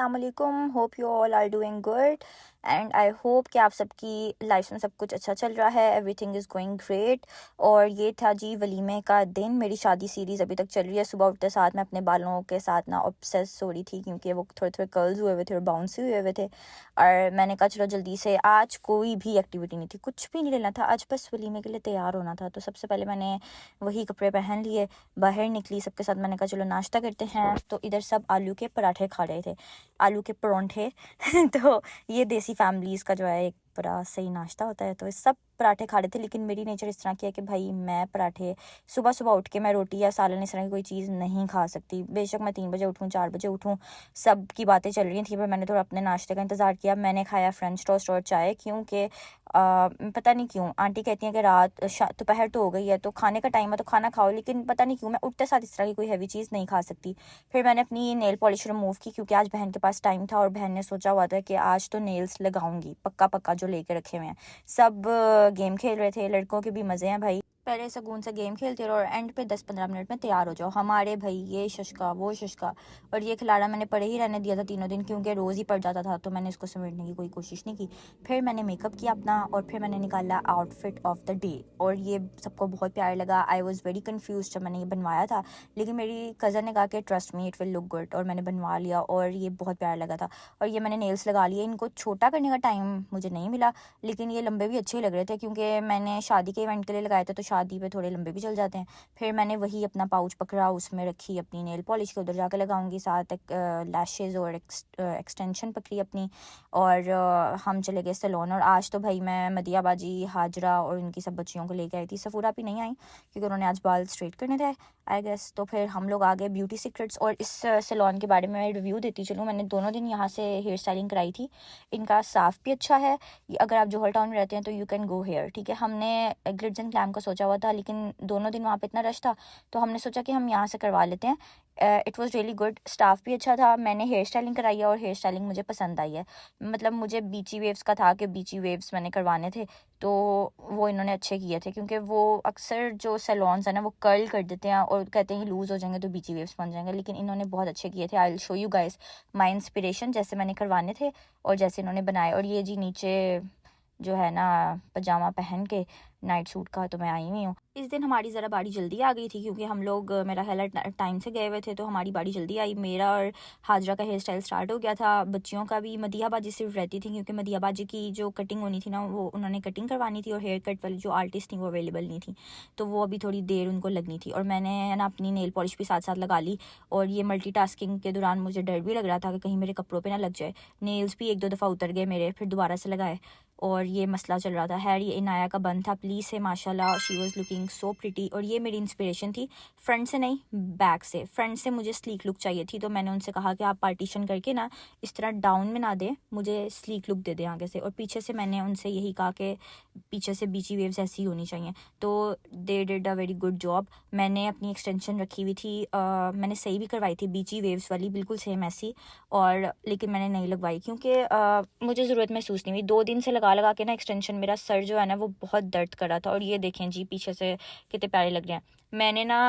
अस्सलाम वालेकुम, hope you all are doing good and I hope कि आप सबकी लाइफ में सब कुछ अच्छा चल रहा है, एवरीथिंग इज़ गोइंग ग्रेट। और ये था जी वलीमे का दिन। मेरी शादी सीरीज़ अभी तक चल रही है। सुबह उठते साथ मैं अपने बालों के साथ ना ऑब्सेस हो रही थी क्योंकि वो थोड़े थोड़े कर्ल्स हुए हुए थे और बाउंसी हुए हुए थे। और मैंने कहा चलो जल्दी से, आज कोई भी एक्टिविटी नहीं थी, कुछ भी नहीं लेना था, आज बस वलीमे के लिए तैयार होना था। तो सबसे पहले मैंने वही कपड़े पहन लिए, बाहर निकली सबके साथ। मैंने कहा चलो नाश्ता करते हैं। तो इधर सब आलू के पराठे खा रहे थे, आलू के परोंठे तो ये देसी फैमिलीज़ का जो है एक बड़ा सही नाश्ता होता है। तो इस सब पराठे खा रहे थे, लेकिन मेरी नेचर इस तरह की है कि भाई मैं पराठे सुबह सुबह उठ के मैं रोटी या सालन इस तरह की कोई चीज़ नहीं खा सकती। बेशक मैं 3 बजे उठूँ 4 बजे उठूँ, सब की बातें चल रही थी, पर मैंने थोड़ा अपने नाश्ते का इंतज़ार किया। मैंने खाया फ्रेंच टोस्ट और चाय, क्योंकि पता नहीं क्यों आंटी कहती हैं कि रात दोपहर तो हो गई है तो खाने का टाइम है तो खाना खाओ, लेकिन पता नहीं क्यों मैं उठते साथ इस तरह की कोई हैवी चीज़ नहीं खा सकती। फिर मैंने अपनी नेल पॉलिश रिमूव की क्योंकि आज बहन के पास टाइम था और बहन ने सोचा हुआ था कि आज तो नेल्स लगाऊंगी पक्का पक्का, जो लेके रखे हुए हैं। सब गेम खेल रहे थे, लड़कों के भी मज़े हैं भाई। पहले सुकून से गेम खेलते रहो और एंड पे 10-15 मिनट में तैयार हो जाओ। हमारे भाई ये शशका वो शशका, और ये खिलाड़ा मैंने पड़े ही रहने दिया था तीनों दिन क्योंकि रोज़ ही पड़ जाता था, तो मैंने इसको समेटने की कोई कोशिश नहीं की। फिर मैंने मेकअप किया अपना और फिर मैंने निकाला आउटफिट ऑफ द डे, और ये सबको बहुत प्यारा लगा। आई वॉज़ वेरी कन्फ्यूज जब मैंने ये बनवाया था, लेकिन मेरी कज़न ने कहा कि trust me it will look good, और मैंने बनवा लिया और ये बहुत प्यारा लगा था। और ये मैंने नेल्स लगा लिए। इनको छोटा करने का टाइम मुझे नहीं मिला, लेकिन ये लंबे भी अच्छे लग रहे थे क्योंकि मैंने शादी के इवेंट के लिए लगाए थे, तो शादी पे थोड़े लंबे भी चल जाते हैं। फिर मैंने वही अपना पाउच पकड़ा, उसमें रखी अपनी नेल पॉलिश के, उधर जाकर लगाऊंगी, साथ लैशेज़ और एक्सटेंशन पकड़ी अपनी, और हम चले गए सैलून। और आज तो भाई मैं मदिया बाजी, हाजरा और उनकी सब बच्चियों को लेकर आई थी। सफ़ूरा भी नहीं आई क्योंकि उन्होंने आज बाल स्ट्रेट करने थे आई गेस। तो फिर हम लोग आ गए ब्यूटी सीक्रेट्स, और इस सैलून के बारे में रिव्यू देती चलूँ। मैंने दोनों दिन यहाँ से हेयर स्टाइलिंग कराई थी। इनका साफ़ भी अच्छा है। अगर आप जोहर टाउन में रहते हैं तो यू कैन गो हेयर, ठीक है। हमने ग्लिट्स एंड ग्लैम का सोचा हुआ था, लेकिन दोनों दिन वहाँ पे इतना रश था तो हमने सोचा कि हम यहाँ से करवा लेते हैं। It was really good, staff भी अच्छा था। मैंने हेयर स्टाइलिंग कराई है और हेयर स्टाइलिंग मुझे पसंद आई है। मतलब मुझे बीची वेव्स का था कि बीची वेव्स मैंने करवाने थे, तो वो इन्होंने अच्छे किए थे क्योंकि वो अक्सर जो सैलून्स हैं ना वो कर्ल कर देते हैं और कहते हैं लूज़ हो जाएंगे तो बीची वेव्स बन जाएंगे, लेकिन इन्होंने बहुत अच्छे किए थे। I will show you guys my inspiration, जैसे मैंने करवाने थे और जैसे इन्होंने बनाए। और ये जी नीचे जो है ना पजामा पहन के नाइट सूट का, तो मैं आई हुई हूँ। इस दिन हमारी ज़रा बारी जल्दी आ गई थी क्योंकि हम लोग मेरा ख्याल टाइम से गए हुए थे, तो हमारी बारी जल्दी आई। मेरा और हाजरा का हेयर स्टाइल स्टार्ट हो गया था। बच्चियों का भी मदिया बाजी सिर्फ रहती थी क्योंकि मदिया बाजी की जो कटिंग होनी थी ना वो उन्होंने कटिंग करवानी थी, और हेयर कट वाली जो आर्टिस्ट थी वो अवेलेबल नहीं थी, तो वो अभी थोड़ी देर उनको लगनी थी। और मैंने ना अपनी नेल पॉलिश भी साथ साथ लगा ली, और ये मल्टीटास्किंग के दौरान मुझे डर भी लग रहा था कि कहीं मेरे कपड़ों पर ना लग जाए। नेल्स भी 1-2 दफ़ा उतर गए मेरे, फिर दोबारा से लगाए, और ये मसला चल रहा था। हैर ये इनाया का बन था, प्लीज़ से माशाल्लाह she was looking so pretty. और ये मेरी इंस्पिरेशन थी, फ्रंट से नहीं बैक से। फ्रंट से मुझे स्लीक लुक चाहिए थी, तो मैंने उनसे कहा कि आप पार्टीशन करके ना इस तरह डाउन में ना दें, मुझे स्लीक लुक दे दें आगे से। और पीछे से मैंने उनसे यही कहा कि पीछे से बीची वेव्स ऐसी होनी चाहिए, तो they did a very good job. मैंने अपनी एक्सटेंशन रखी हुई थी, मैंने सही भी करवाई थी बीची वेव्स वाली, बिल्कुल सेम ऐसी, और लेकिन मैंने नहीं लगवाई क्योंकि मुझे ज़रूरत महसूस नहीं हुई। 2 दिन से लगा लगा के ना एक्सटेंशन मेरा सर जो है ना वो बहुत दर्द कर रहा था। और ये देखें जी पीछे से कितने प्यारे लग रहे हैं। मैंने ना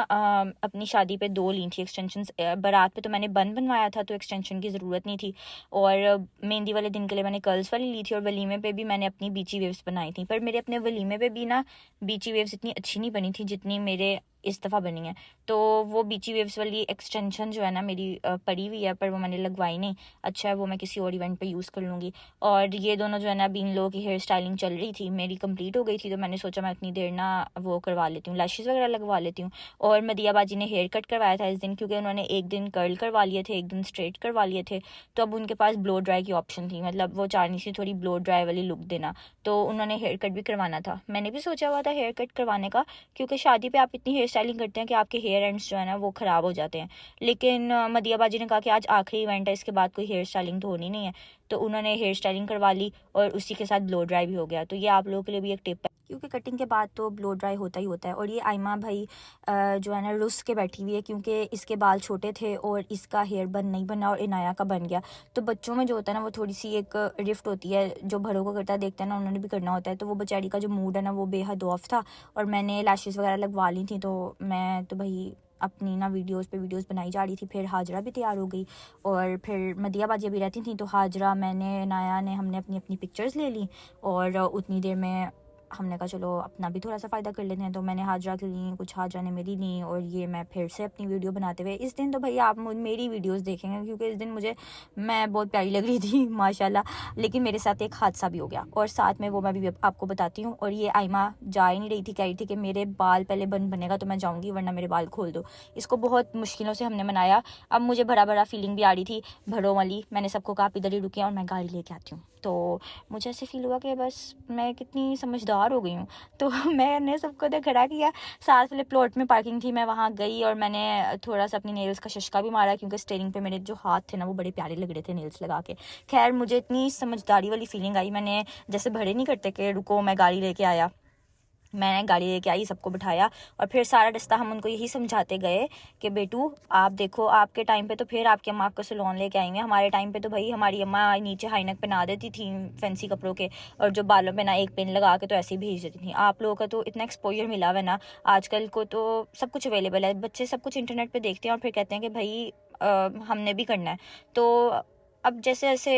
अपनी शादी पे 2 ली थी एक्सटेंशन। बारात पे तो मैंने बन बनवाया था तो एक्सटेंशन की ज़रूरत नहीं थी, और मेहंदी वाले दिन के लिए मैंने कर्ल्स वाली ली थी, और वलीमे पे भी मैंने अपनी बीची वेव्स बनाई थी। पर मेरे अपने वलीमे पे भी ना बीची वेव्स इतनी अच्छी नहीं बनी थी जितनी मेरे इस दफ़ा बनी है। तो वो बीची वेव्स वाली एक्सटेंशन जो है ना मेरी पड़ी हुई है, पर वो मैंने लगवाई नहीं। अच्छा है, वो मैं किसी और इवेंट पे यूज़ कर लूँगी। और ये दोनों जो है ना अभी इन लोगों की हेयर स्टाइलिंग चल रही थी, मेरी कंप्लीट हो गई थी, तो मैंने सोचा मैं इतनी देर ना वो करवा लेती हूँ, लैशेज़ वगैरह लगवा लेती हूँ। और मदिया बाजी ने हेयर कट करवाया था इस दिन क्योंकि उन्होंने एक दिन कर्ल करवा लिए थे, एक दिन स्ट्रेट करवा लिए थे, तो अब उनके पास ब्लो ड्राई की ऑप्शन थी। मतलब वो चाहनी सी थोड़ी ब्लो ड्राई वाली लुक देना, तो उन्होंने हेयर कट भी करवाना था। मैंने भी सोचा हुआ था हेयर कट करवाने का क्योंकि शादी पे आप इतनी हेयर स्टाइलिंग करते हैं कि आपके हेयर एंड्स जो है ना वो ख़राब हो जाते हैं। लेकिन मदिया बाजी ने कहा कि आज आखिरी इवेंट है, इसके बाद कोई हेयर स्टाइलिंग तो होनी नहीं है, तो उन्होंने हेयर स्टाइलिंग करवा ली और उसी के साथ ब्लो ड्राई भी हो गया। तो ये आप लोगों के लिए भी एक टिप है क्योंकि कटिंग के बाद तो ब्लो ड्राई होता ही होता है। और ये आयमा भाई जो है ना रुस के बैठी हुई है क्योंकि इसके बाल छोटे थे और इसका हेयर बन नहीं बना और इनाया का बन गया। तो बच्चों में जो होता है ना वो थोड़ी सी एक रिफ्ट होती है, जो बड़ों को करता देखते हैं ना उन्होंने भी करना होता है। तो वो बेचारी का जो मूड है ना वो बेहद ऑफ था, और मैंने लैशेज़ वगैरह लगवा ली थी, तो मैं तो भाई अपनी ना वीडियोस पे वीडियोस बनाई जा रही थी। फिर हाजरा भी तैयार हो गई और फिर मदिया बाजी अभी रहती थी, तो हाजरा, मैंने, नाया ने, हमने अपनी अपनी पिक्चर्स ले ली और उतनी देर में हमने कहा चलो अपना भी थोड़ा सा फ़ायदा कर लेते हैं। तो मैंने हाजरा की ली, कुछ हाजरा ने मेरी ली और ये मैं फिर से अपनी वीडियो बनाते हुए, इस दिन तो भैया आप मेरी वीडियोस देखेंगे क्योंकि इस दिन मुझे मैं बहुत प्यारी लग रही थी माशाल्लाह। लेकिन मेरे साथ एक हादसा भी हो गया और साथ में वो मैं भी आपको बताती हूँ। और ये आइमा जा ही नहीं रही थी, कह रही थी कि मेरे बाल पहले बनेगा तो मैं जाऊँगी, वरना मेरे बाल खोल दो। इसको बहुत मुश्किलों से हमने मनाया। अब मुझे बड़ा बड़ा फीलिंग भी आ रही थी भरों वाली। मैंने सबको कहा आप इधर ही रुके और मैं गाड़ी लेके आती हूँ। तो मुझे ऐसे फील हुआ कि बस मैं कितनी समझदार हो गई हूँ। तो मैंने सबको तो खड़ा किया, साथ वाले प्लॉट में पार्किंग थी, मैं वहाँ गई और मैंने थोड़ा सा अपनी नेल्स का शशका भी मारा क्योंकि स्टेयरिंग पे मेरे जो हाथ थे ना वो बड़े प्यारे लग रहे थे नेल्स लगा के। खैर मुझे इतनी समझदारी वाली फीलिंग आई, मैंने जैसे बड़े नहीं करते कि रुको मैं गाड़ी लेके आया, मैंने गाड़ी लेके आई, सबको बिठाया और फिर सारा रास्ता हम उनको यही समझाते गए कि बेटू आप देखो, आपके टाइम पे तो फिर आपकी अम्मा आपको सलोन लेके आएंगे, हमारे टाइम पे तो भाई हमारी अम्मा नीचे हाई नेक पहना देती थी फैंसी कपड़ों के और जो बालों में ना एक पिन लगा के तो ऐसे ही भेज देती थी। आप लोगों का तो इतना एक्सपोजर मिला हुआ है ना आजकल को, तो सब कुछ अवेलेबल है, बच्चे सब कुछ इंटरनेट पर देखते हैं और फिर कहते हैं कि भाई हमने भी करना है। तो अब जैसे जैसे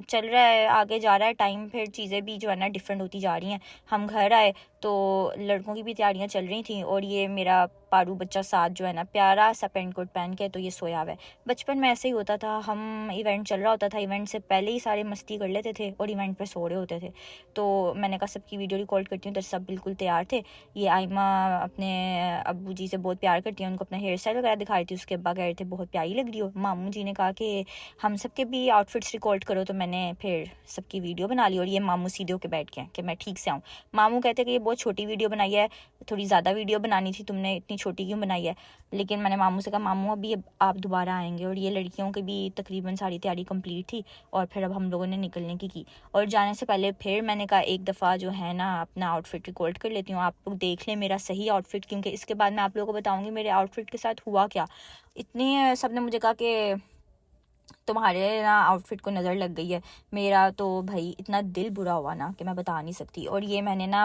चल रहा है, आगे जा रहा है टाइम, फिर चीज़ें भी जो है ना डिफरेंट होती जा रही हैं। हम घर आए तो लड़कों की भी तैयारियां चल रही थी और ये मेरा पारू बच्चा साथ जो है ना प्यारा सा पेंट कोट पहन के तो ये सोया हुआ है। बचपन में ऐसे ही होता था, हम इवेंट चल रहा होता था, इवेंट से पहले ही सारे मस्ती कर लेते थे और इवेंट पे सो रहे होते थे। तो मैंने कहा सबकी वीडियो रिकॉर्ड करती हूँ, तो सब बिल्कुल तैयार थे। ये आइमा अपने अब्बू जी से बहुत प्यार करती है, उनको अपना हेयर स्टाइल वगैरह दिखा रही थी। उसके अब्बा कह रहे थे बहुत प्यारी लग रही हो। मामू जी ने कहा कि हम सबके भी आउटफिट्स रिकॉर्ड करो, तो मैंने फिर सबकी वीडियो बना ली और ये मामू सीधे होके बैठ गए कि मैं ठीक से आऊँ। मामू कहते कि ये बहुत छोटी वीडियो बनाई है, थोड़ी ज़्यादा वीडियो बनानी थी, तुमने इतनी छोटी क्यों बनाई है। लेकिन मैंने मामू से कहा मामू अभी आप दोबारा आएंगे। और ये लड़कियों की भी तकरीबन सारी तैयारी कंप्लीट थी और फिर अब हम लोगों ने निकलने की और जाने से पहले फिर मैंने कहा एक दफ़ा जो है ना अपना आउटफिट रिकॉर्ड कर लेती हूँ, आप लोग देख लें मेरा सही आउटफिट, क्योंकि इसके बाद मैं आप लोगों को बताऊँगी मेरे आउटफिट के साथ हुआ क्या। इतनी सब ने मुझे कहा कि तुम्हारे ना आउटफिट को नज़र लग गई है। मेरा तो भाई इतना दिल बुरा हुआ ना कि मैं बता नहीं सकती। और ये मैंने ना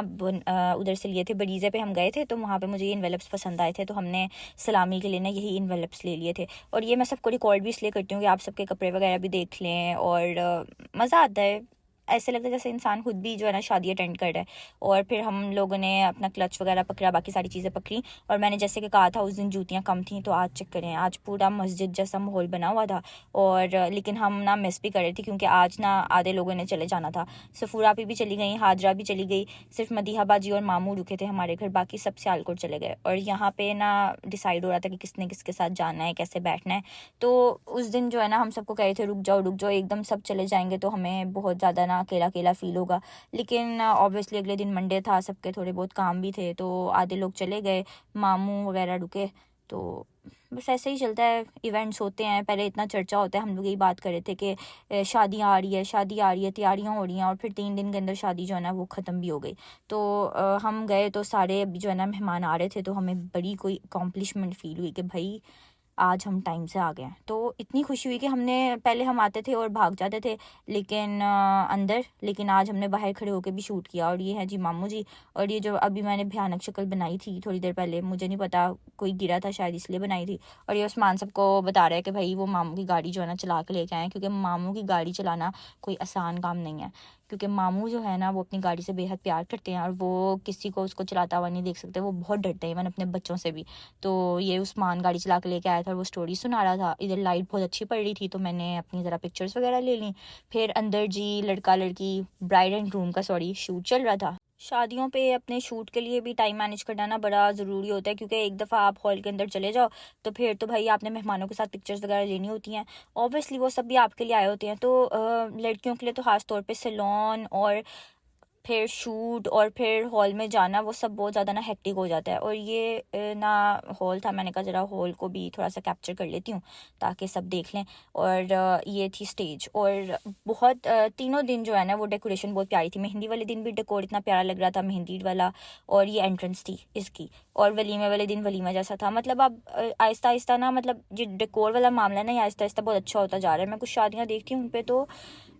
उधर से लिए थे, बरीज़े पे हम गए थे, तो वहाँ पे मुझे ये इन्वेलप्स पसंद आए थे, तो हमने सलामी के लिए ना यही इन्वेलप्स ले लिए थे। और ये मैं सबको रिकॉर्ड भी इसलिए करती हूँ कि आप सबके कपड़े वगैरह भी देख लें और मज़ा आता है। ऐसे लगता है जैसे इंसान खुद भी जो है ना शादी अटेंड कर रहा है। और फिर हम लोगों ने अपना क्लच वगैरह पकड़ा, बाकी सारी चीज़ें पकड़ी। और मैंने जैसे कि कहा था उस दिन जूतियाँ कम थी, तो आज चेक करें, आज पूरा मस्जिद जैसा माहौल बना हुआ था। और लेकिन हम ना मिस भी कर रहे थे क्योंकि आज ना आधे लोगों ने चले जाना था। सफूरा पे भी चली गई, हाजरा भी चली गई, सिर्फ मदीहा बाजी और मामू रुके थे हमारे घर, बाकी सब सियालकोट चले गए। और यहाँ पे ना डिसाइड हो रहा था कि किसने किसके साथ जाना है, कैसे बैठना है। तो उस दिन जो है ना हम सबको कह रहे थे रुक जाओ, एकदम सब चले जाएंगे तो हमें बहुत ज़्यादा ना अकेला अकेला फील होगा। लेकिन ऑब्वियसली अगले दिन मंडे था, सबके थोड़े बहुत काम भी थे, तो आधे लोग चले गए, मामू वगैरह रुके। तो बस ऐसे ही चलता है, इवेंट्स होते हैं, पहले इतना चर्चा होता है, हम लोग यही बात कर रहे थे कि शादियाँ आ रही है, शादी आ रही है, तैयारियाँ हो रही हैं और फिर 3 दिन के अंदर शादी जो है ना वो ख़त्म भी हो गई। तो हम गए तो सारे अभी जो है ना मेहमान आ रहे थे, तो हमें बड़ी कोई अकॉम्प्लिशमेंट फ़ील हुई कि भाई आज हम टाइम से आ गए हैं। तो इतनी खुशी हुई कि हमने पहले हम आते थे और भाग जाते थे लेकिन लेकिन आज हमने बाहर खड़े होकर भी शूट किया। और ये है जी मामू जी, और ये जो अभी मैंने भयानक शक्ल बनाई थी थोड़ी देर पहले, मुझे नहीं पता कोई गिरा था शायद इसलिए बनाई थी। और ये उस्मान सबको बता रहा है कि भाई वो मामू की गाड़ी जो है ना चला के लेके आए, क्योंकि मामू की गाड़ी चलाना कोई आसान काम नहीं है, क्योंकि मामू जो है ना वो अपनी गाड़ी से बेहद प्यार करते हैं और वो किसी को उसको चलाता हुआ नहीं देख सकते, वो बहुत डरते हैं, इवन अपने बच्चों से भी। तो ये उस्मान गाड़ी चला के लेके आया था और वो स्टोरी सुना रहा था, इधर लाइट बहुत अच्छी पड़ रही थी, तो मैंने अपनी ज़रा पिक्चर्स वगैरह ले ली। फिर अंदर जी लड़का लड़की ब्राइड एंड ग्रूम का शूट चल रहा था। शादियों पे अपने शूट के लिए भी टाइम मैनेज करना ना बड़ा ज़रूरी होता है, क्योंकि एक दफ़ा आप हॉल के अंदर चले जाओ तो फिर तो भाई आपने मेहमानों के साथ पिक्चर्स वगैरह लेनी होती हैं। ऑब्वियसली वो सब भी आपके लिए आए होते हैं, तो लड़कियों के लिए तो ख़ास तौर पे सैलून और फिर शूट और फिर हॉल में जाना वो सब बहुत ज़्यादा ना हेक्टिक हो जाता है। और ये ना हॉल था, मैंने कहा ज़रा हॉल को भी थोड़ा सा कैप्चर कर लेती हूँ ताकि सब देख लें। और ये थी स्टेज, और बहुत तीनों दिन जो है ना वो डेकोरेशन बहुत प्यारी थी। मेहंदी वाले दिन भी डेकोर इतना प्यारा लग रहा था, मेहंदी वाला, और ये एंट्रेंस थी इसकी। और वलीमे वाले दिन वलीमा जैसा था। मतलब अब आहिस्ता आहिस्ता ना, मतलब जो डेकोर वाला मामला है ना, आहिस्ता आहिस्ता बहुत अच्छा होता जा रहा है। मैं कुछ शादियाँ देखती हूँ उन पर तो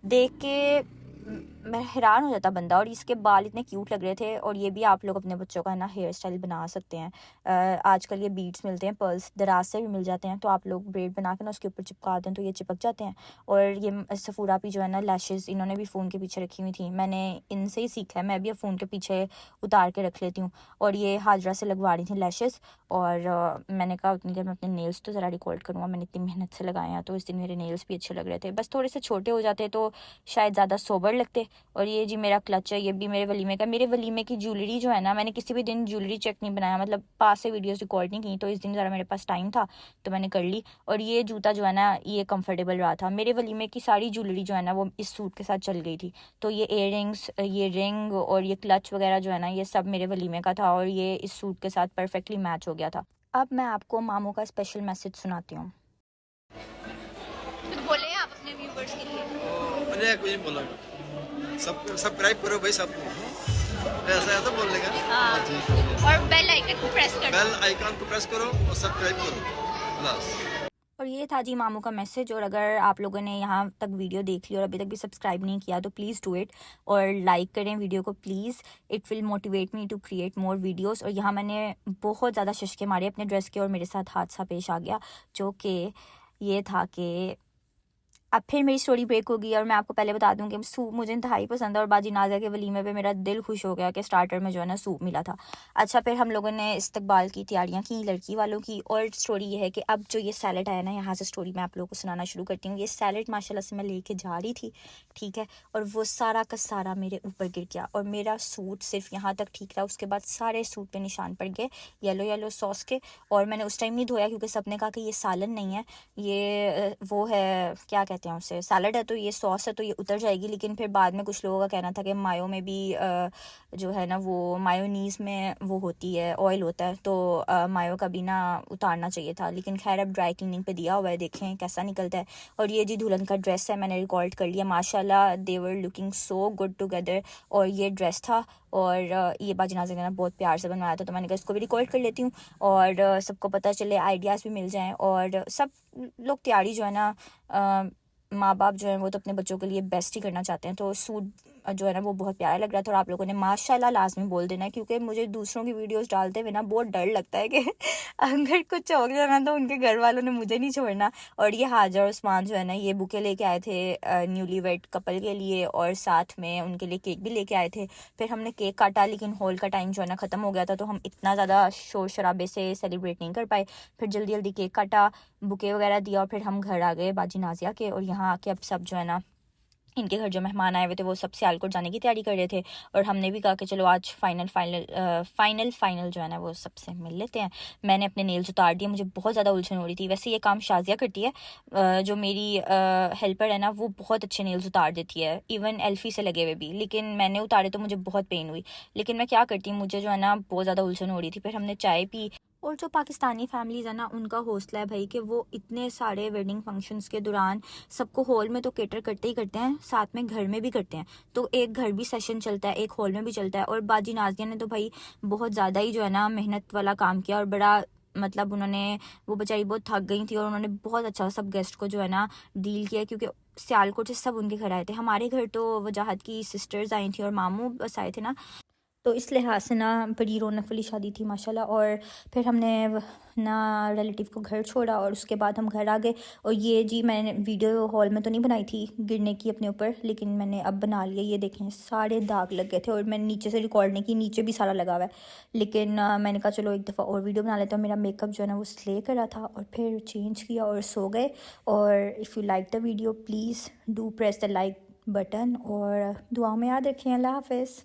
देख के मैं हैरान हो जाता बंदा। और इसके बाल इतने क्यूट लग रहे थे। और ये भी आप लोग अपने बच्चों का ना हेयर स्टाइल बना सकते हैं। आजकल ये बीड्स मिलते हैं, पर्ल्स दराज से भी मिल जाते हैं, तो आप लोग ब्रेड बना के ना उसके ऊपर चिपका दें तो ये चिपक जाते हैं। और ये सफ़ूरा भी जो है ना लैशेज़ इन्होंने भी फ़ोन के पीछे रखी हुई थी, मैंने इनसे ही सीखा है। मैं भी अब फ़ोन के पीछे उतार के रख लेती हूँ। और ये हाजरा से लगवा रही थी लैशेज़। और मैंने कहा उतनी देर में अपने नेल्स तो ज़रा रिकॉर्ड करूँगा, मैंने इतनी मेहनत से लगाए हैं। तो इस दिन मेरे नेल्स भी अच्छे लग रहे थे, बस थोड़े से छोटे हो जाते तो शायद ज़्यादा सोबर लगते। और ये जी मेरा क्लच है, ये भी मेरे वलीमे का। मेरे वलीमे की ज्वेलरी जो है ना, मैंने किसी भी दिन ज्वेलरी चेक नहीं बनाया, मतलब पास से वीडियोस रिकॉर्ड नहीं की, तो इस दिन ज़रा मेरे पास टाइम था तो मैंने कर ली। और ये जूता जो है ना ये कंफर्टेबल रहा था। मेरे वलीमे की सारी ज्वेलरी जो है ना वो इस सूट के साथ चल गई थी। तो ये इयररिंग्स, ये रिंग और ये क्लच वगैरह जो है ना ये सब मेरे वलीमे का था और ये इस सूट के साथ परफेक्टली मैच हो गया था। अब मैं आपको मामू का स्पेशल मैसेज सुनाती हूँ। कुछ बोले आप अपने व्यूवर्स के लिए? मैंने कुछ बोला, सब सब्सक्राइब करो भाई सबको, ऐसा ऐसा बोलने का। हाँ, ठीक है, और बेल आइकन को प्रेस कर दो। बेल आइकन को प्रेस करो और सब्सक्राइब करो बस। और ये था जी मामू का मैसेज। और अगर आप लोगों ने यहाँ तक वीडियो देख ली और अभी तक भी सब्सक्राइब नहीं किया तो प्लीज़ डू इट और लाइक करें वीडियो को please. It will motivate me to create more videos. और यहाँ मैंने बहुत ज़्यादा शशके मारे अपने ड्रेस के और मेरे साथ हादसा पेश आ गया, जो कि ये था कि अब फिर मेरी स्टोरी ब्रेक होगी। और मैं आपको पहले बता दूं कि सूप मुझे इंतहाई पसंद है और बाजी नाज़ा के वलीमे पे मेरा दिल खुश हो गया कि स्टार्टर में जो है ना सूप मिला था। अच्छा, फिर हम लोगों ने इस्तकबाल की तैयारियां की लड़की वालों की। और स्टोरी ये है कि अब जो ये सैलड आया ना, यहाँ से स्टोरी मैं आप लोगों को सुनाना शुरू करती हूँ। ये सैलड माशाल्लाह से मैं लेके जा रही थी, ठीक है, और वो सारा का सारा मेरे ऊपर गिर गया और मेरा सूट सिर्फ यहाँ तक ठीक रहा। उसके बाद सारे सूट पे निशान पड़ गए येलो येलो सॉस के। और मैंने उस टाइम नहीं धोया क्योंकि सबने कहा कि ये सालन नहीं है, ये वो है, क्या कहते हैं उसे, सैलड है, तो ये सॉस है तो ये उतर जाएगी। लेकिन फिर बाद में कुछ लोगों का कहना था कि मायो में भी जो है ना वो मायोनीज़ में वो होती है, ऑयल होता है, तो मायो का भी ना उतारना चाहिए था। लेकिन खैर अब ड्राई क्लीनिंग पे दिया हुआ है, देखें कैसा निकलता है। और ये जी दुल्हन का ड्रेस है, मैंने रिकॉर्ड कर लिया, माशाल्लाह they were looking so good together. और ये ड्रेस था और ये बाजनाज़े ने बहुत प्यार से बनवाया था, तो मैंने कहा इसको भी रिकॉर्ड कर लेती हूँ और सबको पता चले, आइडियाज़ भी मिल जाएँ। और सब लोग तैयारी जो है ना, माँ बाप जो है वो तो अपने बच्चों के लिए बेस्ट ही करना चाहते हैं। तो सूट जो है ना वो बहुत प्यारा लग रहा था। और आप लोगों ने माशाल्लाह लाजमी बोल देना है क्योंकि मुझे दूसरों की वीडियोस डालते हुए ना बहुत डर लगता है कि अगर कुछ हो गया ना तो उनके घर वालों ने मुझे नहीं छोड़ना। और ये हाजर और उस्मान जो है ना ये बुके लेके आए थे न्यूली वेड कपल के लिए और साथ में उनके लिए केक भी लेके आए थे। फिर हमने केक काटा लेकिन हॉल का टाइम जो है ना ख़त्म हो गया था, तो हम इतना ज़्यादा शोर शराबे से सेलिब्रेट नहीं कर पाए। फिर जल्दी जल्दी केक काटा, बुके वगैरह दिया और फिर हम घर आ गए बाजी नाजिया के। और यहाँ आके अब सब जो है ना इनके घर जो मेहमान आए हुए थे वो सब सियालकोट जाने की तैयारी कर रहे थे। और हमने भी कहा कि चलो आज फाइनल जो है ना वो सबसे मिल लेते हैं। मैंने अपने नेल्स उतार दिए, मुझे बहुत ज़्यादा उलझन हो रही थी। वैसे ये काम शाजिया करती है, जो मेरी हेल्पर है ना वो बहुत अच्छे नेल्स उतार देती है, इवन एल्फी से लगे हुए भी। लेकिन मैंने उतारे तो मुझे बहुत पेन हुई, लेकिन मैं क्या करती, मुझे जो है ना बहुत ज़्यादा उलझन हो रही थी। फिर हमने चाय पी। और जो पाकिस्तानी फैमिलीज़ है ना उनका हौसला है भाई कि वो इतने सारे वेडिंग फंक्शंस के दौरान सबको हॉल में तो केटर करते ही करते हैं, साथ में घर में भी करते हैं। तो एक घर भी सेशन चलता है, एक हॉल में भी चलता है। और बाजी नाज़िया ने तो भाई बहुत ज़्यादा ही जो है ना मेहनत वाला काम किया और बड़ा, मतलब उन्होंने, वो बेचारी बहुत थक गई थी और उन्होंने बहुत अच्छा सब गेस्ट को जो है ना डील किया। क्योंकि सियालकोट से सब उनके घर आए थे, हमारे घर तो वजाहत की सिस्टर्स आई थी और मामू बस आए थे ना, तो इस लिहाज से ना बड़ी रौनक वाली शादी थी माशाल्लाह। और फिर हमने ना रिलेटिव को घर छोड़ा और उसके बाद हम घर आ गए। और ये जी मैंने वीडियो हॉल में तो नहीं बनाई थी गिरने की अपने ऊपर, लेकिन मैंने अब बना लिया। ये देखें सारे दाग लग गए थे और मैंने नीचे से रिकॉर्ड नहीं की, नीचे भी सारा लगा हुआ है। लेकिन मैंने कहा चलो एक दफ़ा और वीडियो बना लेता हूँ। मेरा मेकअप जो है ना वो स्ले करा था और फिर चेंज किया और सो गए। और if you like the video please do press the like button और दुआओं में याद रखें। अल्लाह हाफ़िज़।